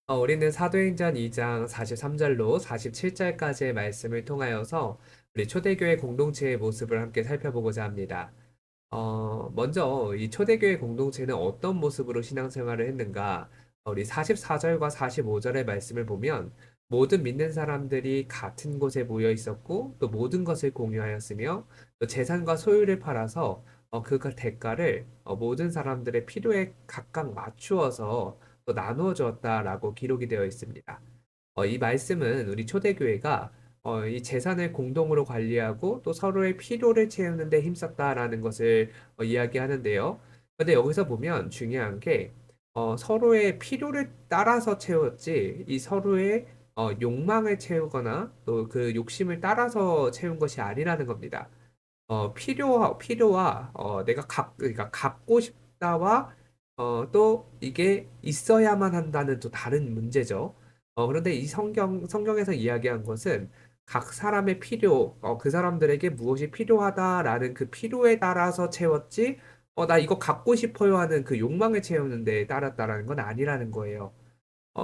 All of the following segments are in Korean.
우리는 사도행전 2장 43절로 47절까지의 말씀을 통하여서 우리 초대교회 공동체의 모습을 함께 살펴보고자 합니다. 먼저 이 초대교회 공동체는 어떤 모습으로 신앙생활을 했는가? 우리 44절과 45절의 말씀을 보면 모든 믿는 사람들이 같은 곳에 모여 있었고 또 모든 것을 공유하였으며 또 재산과 소유를 팔아서 그 대가를 모든 사람들의 필요에 각각 맞추어서 또 나누어 주었다라고 기록이 되어 있습니다. 이 말씀은 우리 초대교회가 이 재산을 공동으로 관리하고 또 서로의 필요를 채우는 데 힘썼다라는 것을 이야기하는데요. 근데 여기서 보면 중요한 게 서로의 필요를 따라서 채웠지 이 서로의 욕망을 채우거나 또 그 욕심을 따라서 채운 것이 아니라는 겁니다. 필요와 내가 그러니까 갖고 싶다와 또 이게 있어야만 한다는 또 다른 문제죠. 그런데 이 성경에서 이야기한 것은 각 사람의 필요, 그 사람들에게 무엇이 필요하다라는 그 필요에 따라서 채웠지, 나 이거 갖고 싶어요 하는 그 욕망을 채우는 데 따랐다라는 건 아니라는 거예요.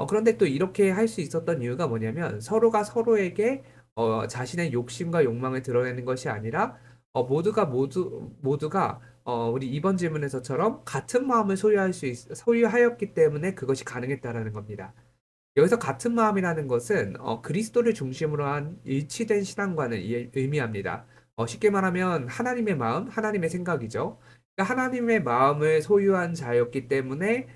그런데 또 이렇게 할 수 있었던 이유가 뭐냐면 서로가 서로에게 자신의 욕심과 욕망을 드러내는 것이 아니라 모두가 우리 이번 질문에서처럼 같은 마음을 소유하였기 때문에 그것이 가능했다라는 겁니다. 여기서 같은 마음이라는 것은 그리스도를 중심으로 한 일치된 신앙관을 의미합니다. 쉽게 말하면 하나님의 마음, 하나님의 생각이죠. 그러니까 하나님의 마음을 소유한 자였기 때문에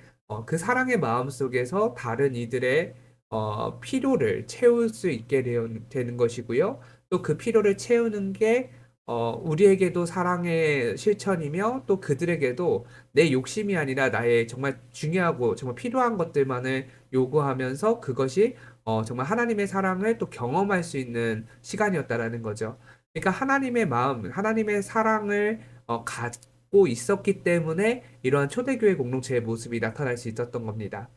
그 사랑의 마음 속에서 다른 이들의 필요를 채울 수 있게 되는 것이고요. 또 그 필요를 채우는 게 우리에게도 사랑의 실천이며 또 그들에게도 내 욕심이 아니라 나의 정말 중요하고 정말 필요한 것들만을 요구하면서 그것이 정말 하나님의 사랑을 또 경험할 수 있는 시간이었다라는 거죠. 그러니까 하나님의 마음, 하나님의 사랑을 갖고 있었기 때문에 이러한 초대교회 공동체의 모습이 나타날 수 있었던 겁니다.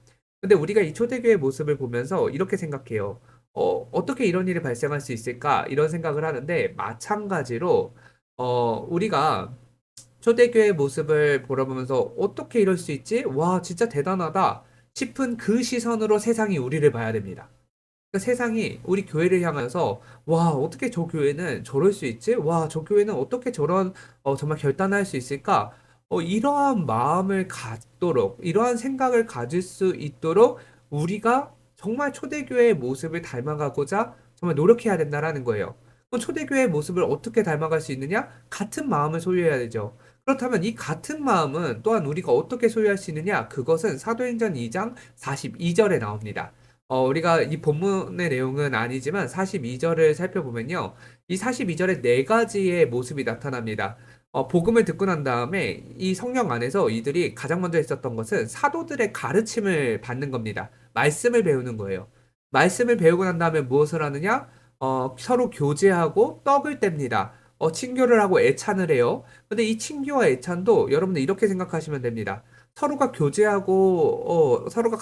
근데 우리가 이 초대교회 모습을 보면서 이렇게 생각해요. 어떻게 이런 일이 발생할 수 있을까? 이런 생각을 하는데 마찬가지로 우리가 초대교회 모습을 보러보면서 어떻게 이럴 수 있지? 와, 진짜 대단하다 싶은 그 시선으로 세상이 우리를 봐야 됩니다. 그러니까 세상이 우리 교회를 향해서 와, 어떻게 저 교회는 저럴 수 있지? 와, 저 교회는 어떻게 저런 정말 결단할 수 있을까? 이러한 마음을 갖도록 이러한 생각을 가질 수 있도록 우리가 정말 초대교회의 모습을 닮아가고자 정말 노력해야 된다라는 거예요. 그럼 초대교회의 모습을 어떻게 닮아갈 수 있느냐? 같은 마음을 소유해야 되죠. 그렇다면 이 같은 마음은 또한 우리가 어떻게 소유할 수 있느냐? 그것은 사도행전 2장 42절에 나옵니다. 우리가 이 본문의 내용은 아니지만 42절을 살펴보면요. 이 42절에 네 가지의 모습이 나타납니다. 복음을 듣고 난 다음에 이 성령 안에서 이들이 가장 먼저 했었던 것은 사도들의 가르침을 받는 겁니다. 말씀을 배우는 거예요. 말씀을 배우고 난 다음에 무엇을 하느냐? 서로 교제하고 떡을 뗍니다. 친교를 하고 애찬을 해요. 근데 이 친교와 애찬도 여러분들 이렇게 생각하시면 됩니다. 서로가 교제하고 서로가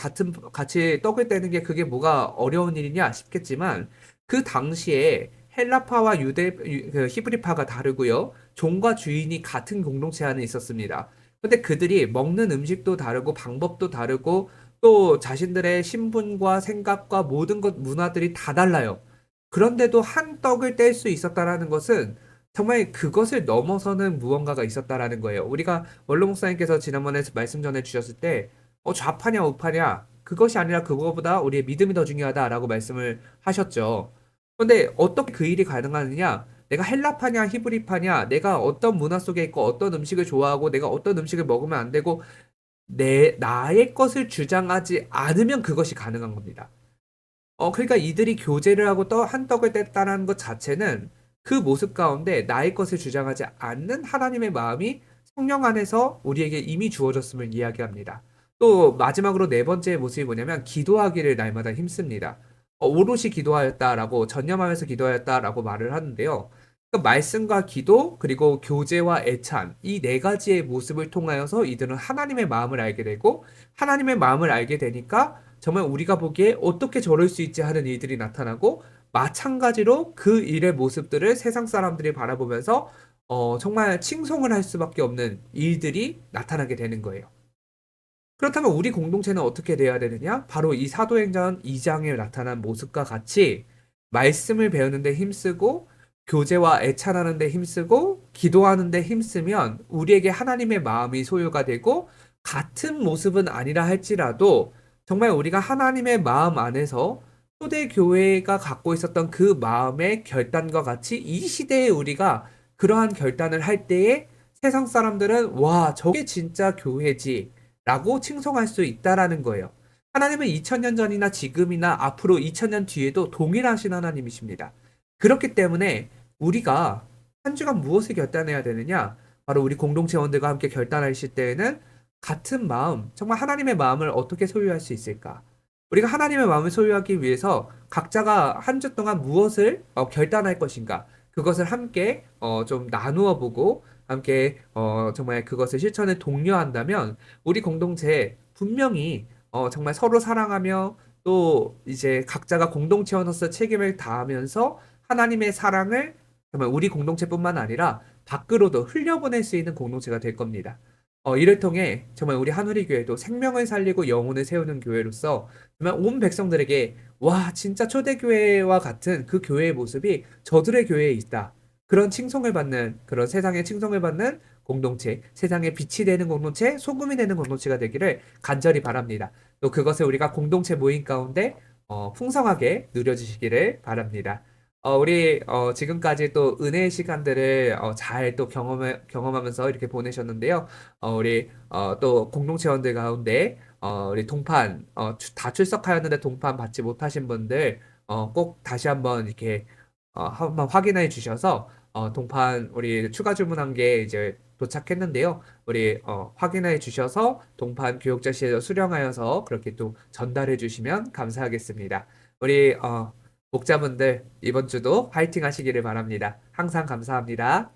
같이 떡을 떼는 게 그게 뭐가 어려운 일이냐 싶겠지만 그 당시에 헬라파와 그 히브리파가 다르고요. 종과 주인이 같은 공동체 안에 있었습니다. 근데 그들이 먹는 음식도 다르고 방법도 다르고 또 자신들의 신분과 생각과 모든 것 문화들이 다 달라요. 그런데도 한 떡을 뗄 수 있었다라는 것은 정말 그것을 넘어서는 무언가가 있었다라는 거예요. 우리가 원로 목사님께서 지난번에 말씀 전해 주셨을 때, 좌파냐 우파냐 그것이 아니라 그거보다 우리의 믿음이 더 중요하다라고 말씀을 하셨죠. 그런데 어떻게 그 일이 가능하느냐? 내가 헬라파냐 히브리파냐, 내가 어떤 문화 속에 있고 어떤 음식을 좋아하고 내가 어떤 음식을 먹으면 안 되고 내 나의 것을 주장하지 않으면 그것이 가능한 겁니다. 그러니까 이들이 교제를 하고 한 떡을 뗐다는 것 자체는 그 모습 가운데 나의 것을 주장하지 않는 하나님의 마음이 성령 안에서 우리에게 이미 주어졌음을 이야기합니다. 또 마지막으로 네 번째 모습이 뭐냐면 기도하기를 날마다 힘씁니다. 오롯이 기도하였다라고 전념하면서 기도하였다라고 말을 하는데요. 그러니까 말씀과 기도 그리고 교제와 애찬 이 네 가지의 모습을 통하여서 이들은 하나님의 마음을 알게 되고 하나님의 마음을 알게 되니까 정말 우리가 보기에 어떻게 저럴 수 있지 하는 일들이 나타나고 마찬가지로 그 일의 모습들을 세상 사람들이 바라보면서 정말 칭송을 할 수밖에 없는 일들이 나타나게 되는 거예요. 그렇다면 우리 공동체는 어떻게 돼야 되느냐? 바로 이 사도행전 2장에 나타난 모습과 같이 말씀을 배우는 데 힘쓰고 교제와 애찬하는 데 힘쓰고 기도하는 데 힘쓰면 우리에게 하나님의 마음이 소유가 되고 같은 모습은 아니라 할지라도 정말 우리가 하나님의 마음 안에서 초대교회가 갖고 있었던 그 마음의 결단과 같이 이 시대에 우리가 그러한 결단을 할 때에 세상 사람들은 와, 저게 진짜 교회지 라고 칭송할 수 있다라는 거예요. 하나님은 2000년 전이나 지금이나 앞으로 2000년 뒤에도 동일하신 하나님이십니다. 그렇기 때문에 우리가 한 주간 무엇을 결단해야 되느냐? 바로 우리 공동체원들과 함께 결단하실 때에는 같은 마음, 정말 하나님의 마음을 어떻게 소유할 수 있을까? 우리가 하나님의 마음을 소유하기 위해서 각자가 한 주 동안 무엇을 결단할 것인가? 그것을 함께 좀 나누어 보고 함께 정말 그것을 실천에 독려한다면 우리 공동체에 분명히 정말 서로 사랑하며 또 이제 각자가 공동체원으로서 책임을 다하면서 하나님의 사랑을 정말 우리 공동체뿐만 아니라 밖으로도 흘려보낼 수 있는 공동체가 될 겁니다. 이를 통해 정말 우리 한우리교회도 생명을 살리고 영혼을 세우는 교회로서 정말 온 백성들에게 와, 진짜 초대교회와 같은 그 교회의 모습이 저들의 교회에 있다. 그런 칭송을 받는, 그런 세상의 칭송을 받는 공동체, 세상에 빛이 되는 공동체, 소금이 되는 공동체가 되기를 간절히 바랍니다. 또 그것을 우리가 공동체 모임 가운데 풍성하게 누려주시기를 바랍니다. 우리 지금까지 또 은혜의 시간들을 잘 또 경험하면서 이렇게 보내셨는데요. 우리 또 공동체원들 가운데 우리 동판 다 출석하였는데 동판 받지 못하신 분들 꼭 다시 한번 이렇게 한번 확인해 주셔서 동판 우리 추가 주문한 게 이제 도착했는데요. 우리 확인해 주셔서 동판 교육자실에 수령하여서 그렇게 또 전달해 주시면 감사하겠습니다. 우리 목자분들 이번 주도 화이팅 하시기를 바랍니다. 항상 감사합니다.